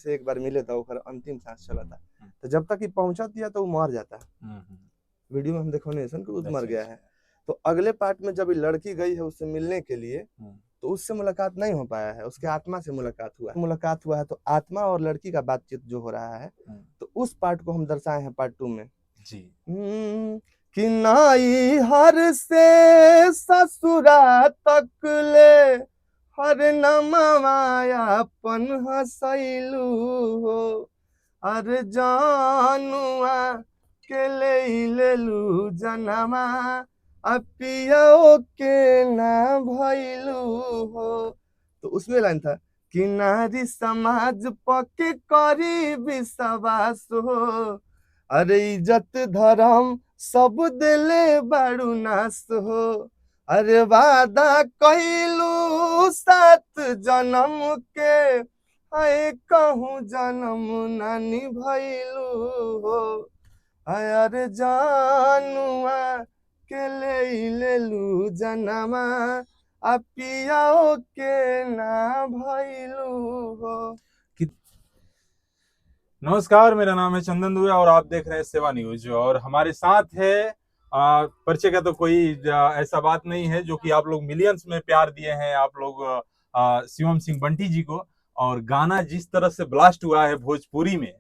से एक बार मिले था, ओकर अंतिम सांस चला था। तो जब तक ही पहुंचा दिया तो वो मर जाता है। वीडियो में हम देखो नहीं कि वो मर गया है। तो अगले पार्ट में जब लड़की गई है उससे मिलने के लिए, तो उससे मुलाकात नहीं हो पाया है, उसके आत्मा से मुलाकात हुआ है। तो आत्मा और लड़की का बातचीत जो हो रहा है, तो उस पार्ट को हम दर्शाए हैं पार्ट 2 में जी। कि नाई हर से ससुरा तक ले हर नमवायापन हसैलू हो, अरे जानुआ के लेलू जनमा अपियो के ना भैलू हो। तो उसमें लाइन था कि नारी समाज पके करी विश्वास हो, अरे इज्जत धर्म सब दिले बारू नास हो, अरे वादा कइलू 7 जन्म के आए कहूँ जन्म ना निभैलू हो, अरे जानुआ के लेलू जनमा अपियाओ के ना भैलू हो। नमस्कार, मेरा नाम है चंदन दुबे और आप देख रहे हैं सेवा न्यूज। और हमारे साथ है परिचय का तो कोई ऐसा बात नहीं है, जो कि आप लोग मिलियंस में प्यार दिए हैं आप लोग शिवम सिंह बंटी जी को। और गाना जिस तरह से ब्लास्ट हुआ है भोजपुरी में,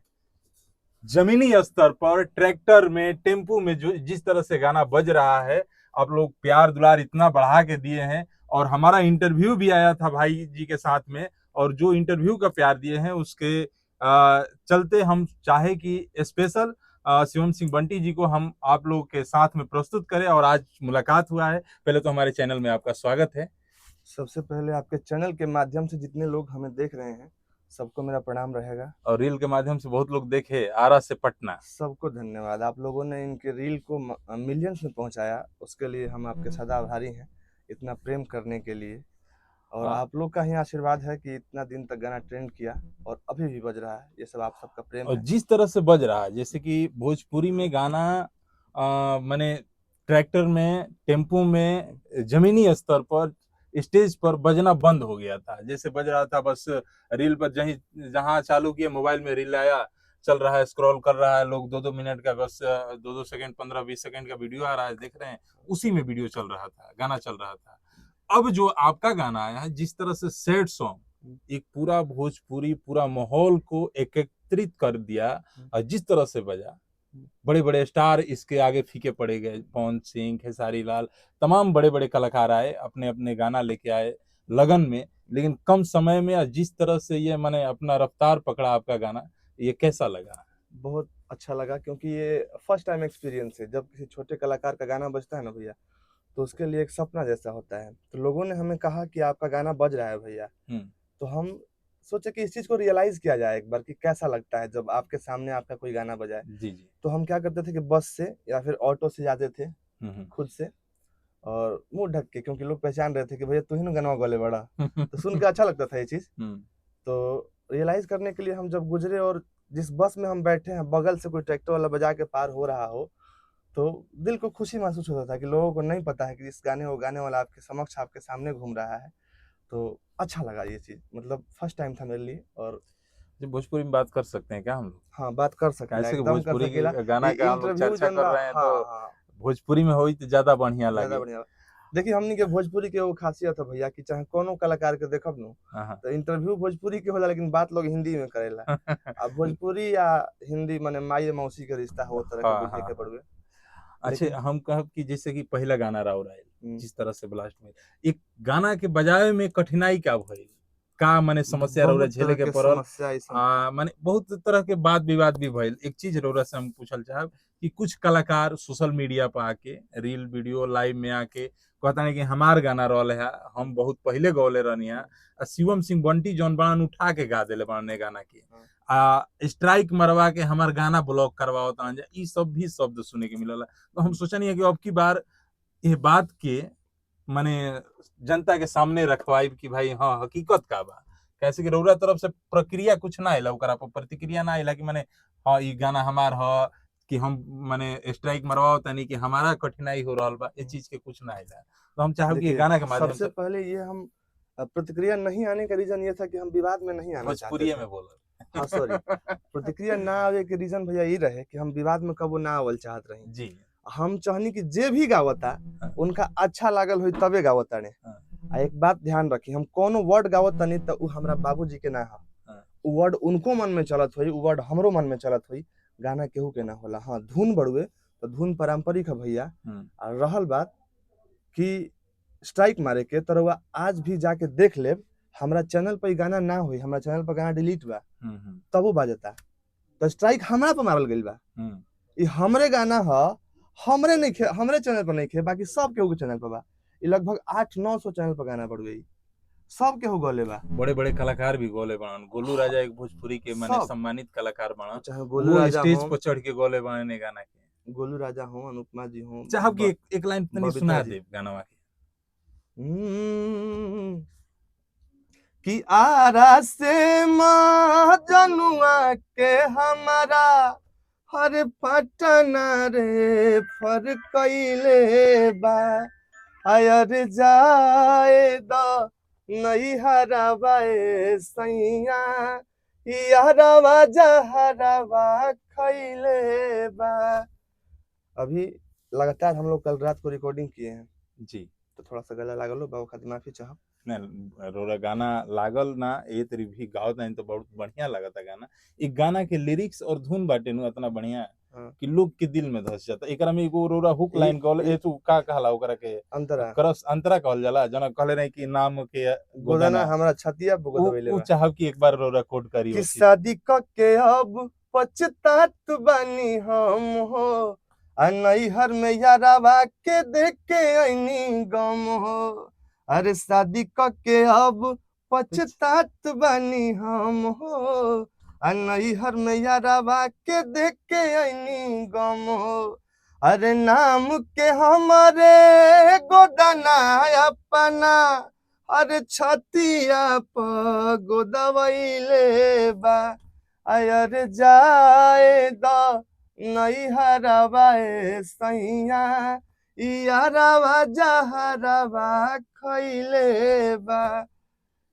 जमीनी स्तर पर ट्रैक्टर में टेम्पू में जो जिस तरह से गाना बज रहा है, आप लोग प्यार दुलार इतना बढ़ा के दिए हैं। और हमारा इंटरव्यू भी आया था भाई जी के साथ में, और जो इंटरव्यू का प्यार दिए हैं उसके चलते हम चाहे कि स्पेशल शिवम सिंह बंटी जी को हम आप लोगों के साथ में प्रस्तुत करें। और आज मुलाकात हुआ है। पहले तो हमारे चैनल में आपका स्वागत है। सबसे पहले आपके चैनल के माध्यम से जितने लोग हमें देख रहे हैं सबको मेरा प्रणाम रहेगा। और रील के माध्यम से बहुत लोग देखे, आरा से पटना, सबको धन्यवाद। आप लोगों ने इनके रील को मिलियंस में पहुंचाया, उसके लिए हम आपके सदा आभारी हैं, इतना प्रेम करने के लिए। और आप लोग का ही आशीर्वाद है कि इतना दिन तक गाना ट्रेंड किया और अभी भी बज रहा है। ये सब आप सबका प्रेम और है। जिस तरह से बज रहा है, जैसे कि भोजपुरी में गाना माने ट्रैक्टर में, टेम्पू में, जमीनी स्तर पर, स्टेज पर बजना बंद हो गया था। जैसे बज रहा था बस रील पर, जहां चालू किए मोबाइल में रील आया, चल रहा है, स्क्रॉल कर रहा है, लोग 2-2 मिनट का, बस 2-2 सेकंड, 15-20 सेकंड का वीडियो आ रहा है, देख रहे हैं, उसी में वीडियो चल रहा था, गाना चल रहा था। अब जो आपका गाना आया है, जिस तरह से सैड सॉन्ग एक पूरा भोजपुरी पूरा माहौल को एकत्रित कर दिया, और जिस तरह से बजा, बड़े बड़े स्टार इसके आगे फीके पड़े गए, पवन सिंह, खेसारी लाल, तमाम बड़े बड़े कलाकार आए, अपने अपने गाना लेके आए लगन में, लेकिन कम समय में जिस तरह से ये मैंने अपना रफ्तार पकड़ा आपका गाना, ये कैसा लगा? बहुत अच्छा लगा, क्योंकि ये फर्स्ट टाइम एक्सपीरियंस है। जब किसी छोटे कलाकार का गाना बजता है ना भैया, तो उसके लिए एक सपना जैसा होता है। तो लोगों ने हमें कहा कि आपका गाना बज रहा है भैया, तो हम सोचे कि इस चीज को रियलाइज किया जाए एक बार कि कैसा लगता है जब आपके सामने आपका कोई गाना बजाए। जी जी। तो हम क्या करते थे कि बस से या फिर ऑटो से जाते थे खुद से, और मुंह ढक के, क्योंकि लोग पहचान रहे थे कि भैया तू ही ना गाना गले बड़ा। तो सुन के अच्छा लगता था ये चीज। तो रियलाइज करने के लिए हम जब गुजरे, और जिस बस में हम बैठे हैं बगल से कोई ट्रैक्टर वाला बजा के पार हो रहा हो, तो दिल को खुशी महसूस होता था कि लोगों को नहीं पता है कि इस गाने वो गाने वाला आपके समक्ष, आपके सामने घूम रहा है। तो अच्छा लगा ये चीज, मतलब फर्स्ट टाइम था मेरे लिए। और भोजपुरी में बात कर सकते हैं क्या हम लोग? हाँ, बात कर सकेला, कैसे कि एकदम कर भोजपुरी सकेला। के गाना का हम लोग इंटरव्यू चर्चा जन कर बा, रहे हैं, हाँ तो हाँ, भोजपुरी में हो तो ज्यादा बढ़िया ज्यादा लगे। बढ़िया। देखिए हमनी के भोजपुरी के वो खासियत है भैया कि चाहे कोनो कलाकार के देखब नु, हाँ। तो इंटरव्यू भोजपुरी के होला, लेकिन बात लोग हिंदी में करेला। अब भोजपुरी या हिंदी माने माई मौसी के रिश्ता हो, तरह के हाँ बुझे हाँ। के पड़वे। अच्छा, लेकिन हम कहब कि जैसे कि पहला गाना राव राय जिस तरह से ब्लास्ट में, एक गाना के बजावे में कठिनाई क्या भइल, का माने समस्या रौरा बहुत झेले तरह के के पड़ल? समस्या ऐसन था। माने बहुत तरह के वाद विवाद भी भइल। एक चीज रौरा से हम पूछल चाहब कि कुछ कलाकार सोशल मीडिया पर आके, रील वीडियो लाइव में आके कहता है कि हमार गाना रहल है, हम बहुत पहले गौले रहनी है, शिवम सिंह बंटी जौन बड़ान उठा के गा देले बड़ाने गाना के, स्ट्राइक मरवा के हमार गाना ब्लॉक करवाओ, ई सब भी शब्द सुने के मिलल। तो हम सोचनी कि अब की बार ये बात के माने जनता के सामने रखवाई कि भाई हाँ हकीकत का बा, कैसे कि रउरा तरफ से प्रक्रिया कुछ ना आइला, ओकरा पर प्रतिक्रिया ना आइला कि माने हाँ ई गाना हमार ह, कि हम माने स्ट्राइक मरवाओ तनी कि हमारा कठिनाई हो रहल बा, ये चीज के कुछ ना आइला। तो हम चाहब कि ये देखिए गाना के माध्यम सबसे से पहले ये हम प्रतिक्रिया नहीं आने का रीजन ये था कि हम विवाद में नहीं आना चाहते भोजपुरी थे। में बोलो। हाँ सॉरी, प्रतिक्रिया ना आवे के रीजन भैया ये रहे कि हम विवाद में कबो ना आवल चाहत रही जी। हम चाहनी कि जे भी गावता उनका अच्छा लागल होई तबे गावता ने आ एक बात ध्यान रखी हम कोनो वर्ड गावत नहीं तो उ हमरा बाबूजी के ना है उ वर्ड उनको मन में चलत होई उ वर्ड हमरो मन में चलत होई गाना केहू के ना होला हाँ धुन बड़ुए तो धुन पारंपरिक है भैया और रहल बात कि स्ट्राइक मारे के तो रउआ आज भी जाके देख लेब हमरा चैनल पर गाना ना होई हमरा चैनल पर गाना डिलीट बा तब वो बाजता तो स्ट्राइक हमरा पर मारल गइल बा ई हमरे गाना ह हमरे नहीं खे हमरे चैनल पर नहीं खे बाकी सब केहू के चैनल पर बा ई लगभग 800-900 चैनल पर गाना बढ़ गई सब केहू गले बा बड़े बड़े कलाकार भी गोले बाणन गोलू राजा एक भोजपुरी के माने सब। सम्मानित कलाकार बाणन चाहे गोलू वो राजा स्टेज हो पर चढ़ के गोले बाणन गाना के गोलू राजा हो अनुपमा जी हो चाहब कि एक लाइन तनी बबीता सुना जी। दे गाना के कि आरा से माँ जनुआ के हमारा हर पटना रे फर कैले बा अयर जाए द नहीं हराबाए सैया यारवा जहरवा खैले बा अभी लगातार हम लोग कल रात को रिकॉर्डिंग किए हैं जी तो थोड़ा सा गला लागल हो बाबू खातिर माफी चाहब नहीं रोरा गाना लागल ना ये तरी भी गाओ नहीं तो बहुत बढ़िया लगता गाना एक गाना के लिरिक्स और धुन बाटे नु इतना बढ़िया कि लोग के दिल में धस जाता एकरा में एगो रोरा हुक लाइन कहल ए तू का कहला ओकरा के अंतरा क्रस अंतरा कहल जाला जना कहले रहे कि नाम के गोदाना हमरा छतिया बुगदवेले उ बा चाहब कि एक बार रोरा कोट करी कि शादी क के अब पछतात बानी हम हो आ नैहर में यारावा के देख के ऐनी गम हो अरे शादी क के अब पछतात बानी हम हो आ नैहर में यारावा के देख के ऐनी गम हो अरे नाम के हमारे गोदाना अपना अरे छतिया प गोदवैले बा अयर जाए द नहीं हराबाए सैया यारवा जहरवा खैले बा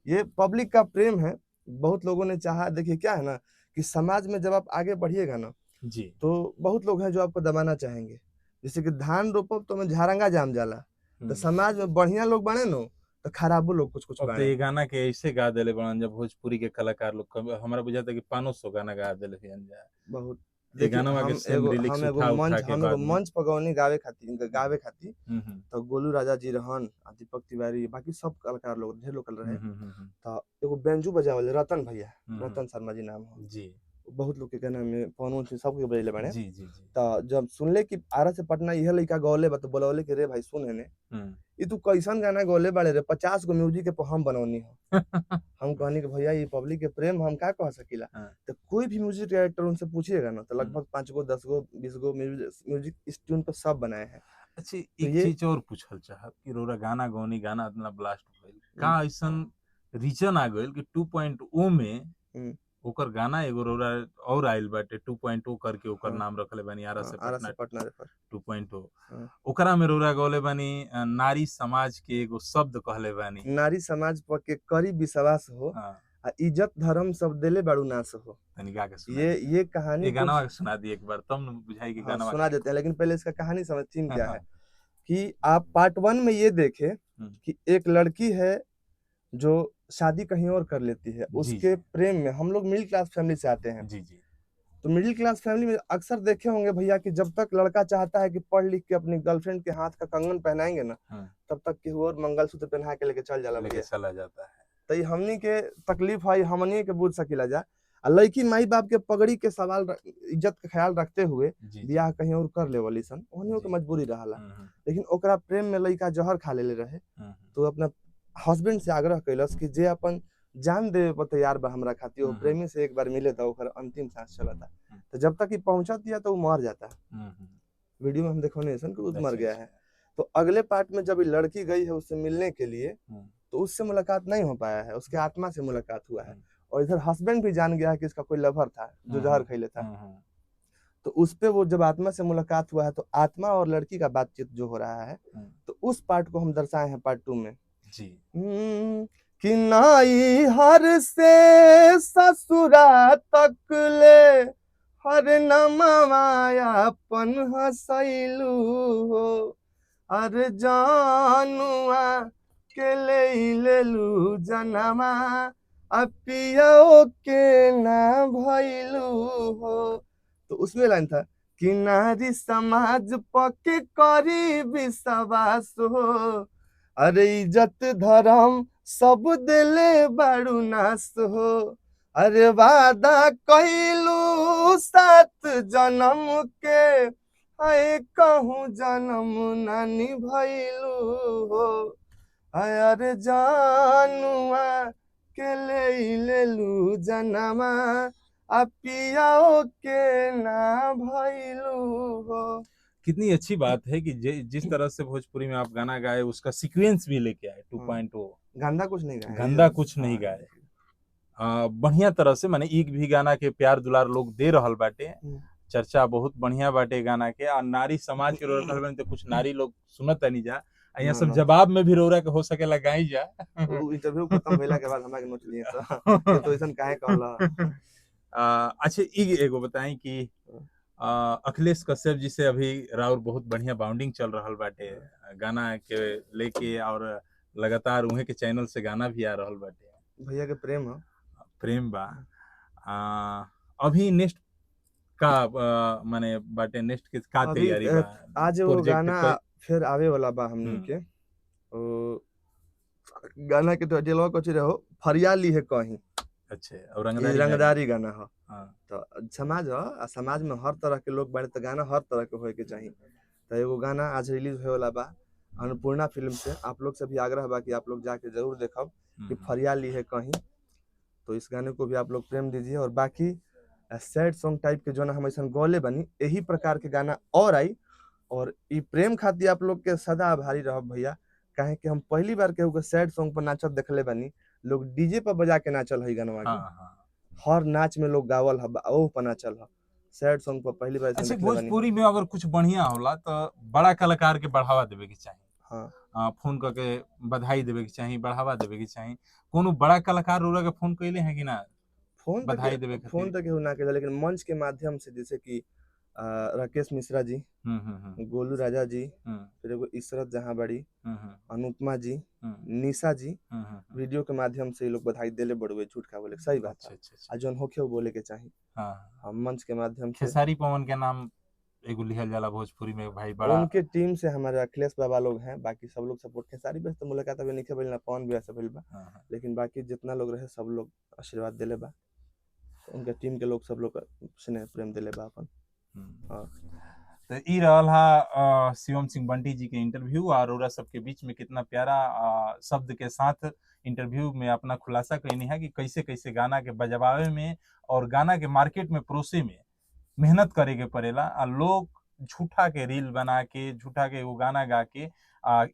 ये पब्लिक का प्रेम है बहुत लोगों ने चाहा देखिए क्या है ना कि समाज में जब आप आगे बढ़िएगा ना जी तो बहुत लोग हैं जो आपको दबाना चाहेंगे जैसे कि धान रोपब तो में झारंगा जाम जाला तो समाज में बढ़िया लोग बने नो तो खराबो लोग कुछ कुछ अब तो बने ये गाना के ऐसे गा देले बनन जब भोजपुरी के कलाकार लोग हमारा बुझाता कि 500 गाना गा देले हन जा बहुत ये देखिए गाना के सेम लिरिक्स उठा उठा के हम बाद एगो में मंच पगौनी गावे खातिर हम्म तो गोलू राजा जी रहन आ दीपक तिवारी बाकी सब कलाकार लोग ढेर लोग रहे तो एगो बेंजू बजावल रतन भैया रतन शर्मा जी नाम हो जी बहुत लोग के कहना में पवनों से सब के बजले बने जी जी जी तो जब सुनले कि आरा से पटना यह लड़का गौले बा तो बोलवले कि रे भाई सुन हेने ये तू कैसन गाना गौले बाड़े रे 50 गो म्यूजिक के हम बनौनी हो हम कहनी कि भैया ये पब्लिक के प्रेम हम का कह सकीला तो कोई भी म्यूजिक डायरेक्टर उनसे पूछिएगा ना तो लगभग 5 गो 10 गो 20 गो म्यूजिक इस ट्यून पर सब बनाए हैं अच्छा एक चीज और पूछल चाहब कि रोरा गाना गौनी गाना इतना ब्लास्ट भइल का ऐसन रीजन आ गइल कि 2.0 में ओकर गाना एगो रोरा और आइल बाटे 2.0 करके ओकर नाम रखले बानी आरा से पटना 2.0 ओकरा में रोरा गौले बानी नारी समाज के एगो शब्द कहले बानी नारी समाज पर के करी विश्वास हो आ इज्जत धर्म सब देले बाड़ू नास हो तनी गा के सुना ये कहानी ये गाना सुना दी एक बार तब न बुझाई कि गाना सुना देते हैं लेकिन पहले इसका कहानी समझ थीम क्या है कि आप पार्ट 1 में ये देखें कि एक लड़की है जो शादी कहीं और कर लेती है उसके प्रेम में हम लोग मिडिल क्लास फैमिली से आते हैं जी जी तो मिडिल क्लास फैमिली में अक्सर देखे होंगे भैया कि जब तक लड़का चाहता है कि पढ़ लिख के अपनी गर्लफ्रेंड के हाथ का कंगन पहनाएंगे ना तब तक कि और मंगलसूत्र पहना के लेके चल जाला लेके चला जाता है तो ये हमनी के तकलीफ है हमनी के बुझ सकीला जा लड़की माई बाप के पगड़ी के सवाल इज्जत का ख्याल रखते हुए ब्याह कहीं और कर ले वाली सन ओहनियों के मजबूरी रहला लेकिन ओकरा प्रेम में लड़का जहर खा ले रहे तो अपना हस्बैंड से आग्रह कैलस कि जे अपन जान देवे पर तैयार बा हमरा खातिर वो प्रेमी से एक बार मिले तो ओकर अंतिम सांस चलता तो जब तक ही पहुंचत या तो वो मर जाता वीडियो में हम देखो नहीं कि मर गया है तो अगले पार्ट में जब लड़की गई है उससे मिलने के लिए तो उससे मुलाकात नहीं हो पाया है उसके आत्मा से मुलाकात हुआ है और इधर हस्बैंड भी जान गया है कि इसका कोई लवर था जो जहर खैले था तो उस पे वो जब आत्मा से मुलाकात हुआ है तो आत्मा और लड़की का बातचीत जो हो रहा है तो उस पार्ट को हम दर्शाए हैं पार्ट 2 में जी कि नाई हर से ससुरा तक ले हर नमवायापन हसैलू हो अरे जानुआ के लेलू जनमा अपियो के ना भैलू हो। तो उसमें लाइन था कि नारी समाज पके करी विश्वास हो अरे इज्जत धर्म सब दिले बारू नास हो अरे वादा कइलू 7 जन्म के आए कहूँ जन्म ना निभैलू हो अरे जानुआ के लेलू जनमा अपियाओ के ना भैलू हो। कितनी अच्छी बात है कि जिस तरह से भोजपुरी में आप गाना गाए उसका सीक्वेंस भी लेके आए 2.0। गंदा कुछ नहीं गाए, गंदा कुछ नहीं गाए, बढ़िया तरह से माने एक भी गाना के प्यार दुलार लोग दे रहल बाटे, चर्चा बहुत बढ़िया बाटे गाना के। और नारी समाज के रखल बन तो कुछ नारी लोग सुनत नहीं जा यहाँ सब जवाब में भी रोरा के हो सकेला गाई जा। इंटरव्यू खत्म भेला के बाद हमरा के नोट लिए तो ऐसन काहे कहला। अच्छा एगो बताई कि अखिलेश कश्यप जी से अभी राउर बहुत बढ़िया बाउंडिंग चल रहल बाटे गाना के लेके और लगातार उहे के चैनल से गाना भी आ रहल बाटे। भैया के प्रेम है, प्रेम बा। अभी नेक्स्ट का माने बाटे नेक्स्ट के का तैयारी बा? आज वो गाना फिर आवे वाला बा हमनी के गाना के टाइटलवा कुछ रहो फरियाली है कहीं। अच्छा, और रंगदारी गाना है। तो समाज है, समाज में हर तरह के लोग बारे तो गाना हर तरह के होए के चाहिए। तो एगो गाना आज रिलीज होए वाला बा अन्नपूर्णा फिल्म से। आप लोग से भी आग्रह बा कि आप लोग जाके जरूर देखो कि फरियाली है कहीं। तो इस गाने को भी आप लोग प्रेम दीजिए। और बाकी सैड सॉन्ग टाइप के जो ना हम ऐसा गौले बनी यही प्रकार के गाना और आई और ई प्रेम खातिर आप लोग के सदा आभारी रहो भैया। काहे कि हम पहली बार केहू के सैड सॉन्ग पर नाचत देखले बानी, लोग डीजे पर बजा के नाचल है गाना के। हर नाच में लोग गावल है ओह पर नाचल है, सैड सॉन्ग पर पहली बार। अच्छा, भोजपुरी में अगर कुछ बढ़िया होला तो बड़ा कलाकार के बढ़ावा देवे के चाहिए। हाँ, फोन करके बधाई देवे के चाहिए, बढ़ावा देवे के चाहिए। कोनो बड़ा कलाकार रोरा के फोन कइले हैं कि ना? फोन बधाई देवे के फोन तक केहू ना के, लेकिन मंच के माध्यम से जैसे कि राकेश मिश्रा जी, गोलू राजा जी, फिर एगो इशरत जहां बड़ी, अनुपमा जी, निशा जी, वीडियो के माध्यम से लोग बधाई देले बड़ुए, झूठ का बोले सही बात है। आज जौन होखे वो बोले के चाहिए। हम मंच के माध्यम से खेसारी पवन के नाम एगो लिखल जाला भोजपुरी में भाई बड़ा। उनके टीम से हमारे अखिलेश बाबा लोग हैं, बाकी सब लोग सपोर्ट। खेसारी पे तो मुलाकात अभी नहीं भइल ना, पवन भी ऐसे भइल बा, लेकिन बाकी जितना लोग रहे सब लोग आशीर्वाद देले बा। उनके टीम के लोग सब लोग स्नेह प्रेम दिले बा अपन। तो ई रहल हा शिवम सिंह बंटी जी के इंटरव्यू और औरा सबके बीच में कितना प्यारा शब्द के साथ इंटरव्यू में अपना खुलासा कहनी है कि कैसे कैसे गाना के बजवावे में और गाना के मार्केट में परोसे में मेहनत करे के पड़ेला। लोग झूठा के रील बना के झूठा के वो गाना गा के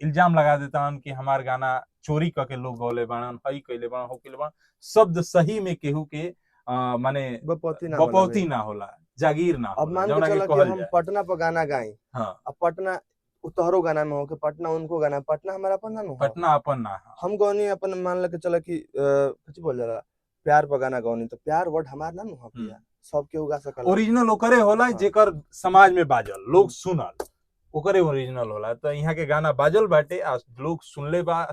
इल्जाम लगा देता कि हमार गाना चोरी करके लोग गौले बाणन, हई कैले बाणन, हो कैले बाणन। शब्द सही में केहू के माने बपौती ना होला, जागीर ना अब मान के चलो कि हम पटना पर गाना गाई, अब पटना उतहरो गाना में हो के पटना उनको गाना, पटना हमारा अपन ना, पटना अपन ना। हम गौनी अपन मान ले के चलो कि कुछ बोल जाला प्यार पर गाना गौनी, तो प्यार वर्ड हमार ना हो भैया, सब के उगा सकल। ओरिजिनल ओकरे होला जेकर समाज में बाजल, लोग सुनल, ओकरे ओरिजिनल होला। तो यहाँ के गाना बाजल बाटे, लोग सुनले बा,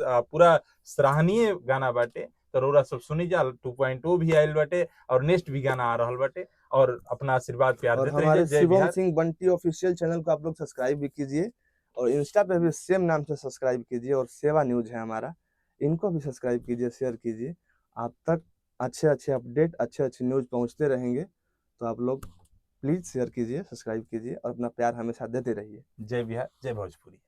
पूरा सराहनीय गाना बाटे। तो रोरा सब सुनी जा, 2.0 भी आयल बाटे और नेक्स्ट भी गाना आ रहल बाटे। और अपना आशीर्वाद प्यार देते रहिए। हमारे शिवम सिंह बंटी ऑफिशियल चैनल को आप लोग सब्सक्राइब भी कीजिए और इंस्टा पे भी सेम नाम से सब्सक्राइब कीजिए। और सेवा न्यूज है हमारा, इनको भी सब्सक्राइब कीजिए, शेयर कीजिए। आप तक अच्छे अच्छे अपडेट, अच्छे अच्छे न्यूज पहुंचते रहेंगे। तो आप लोग प्लीज शेयर कीजिए, सब्सक्राइब कीजिए और अपना प्यार हमेशा देते रहिए। जय बिहार, जय भोजपुरी।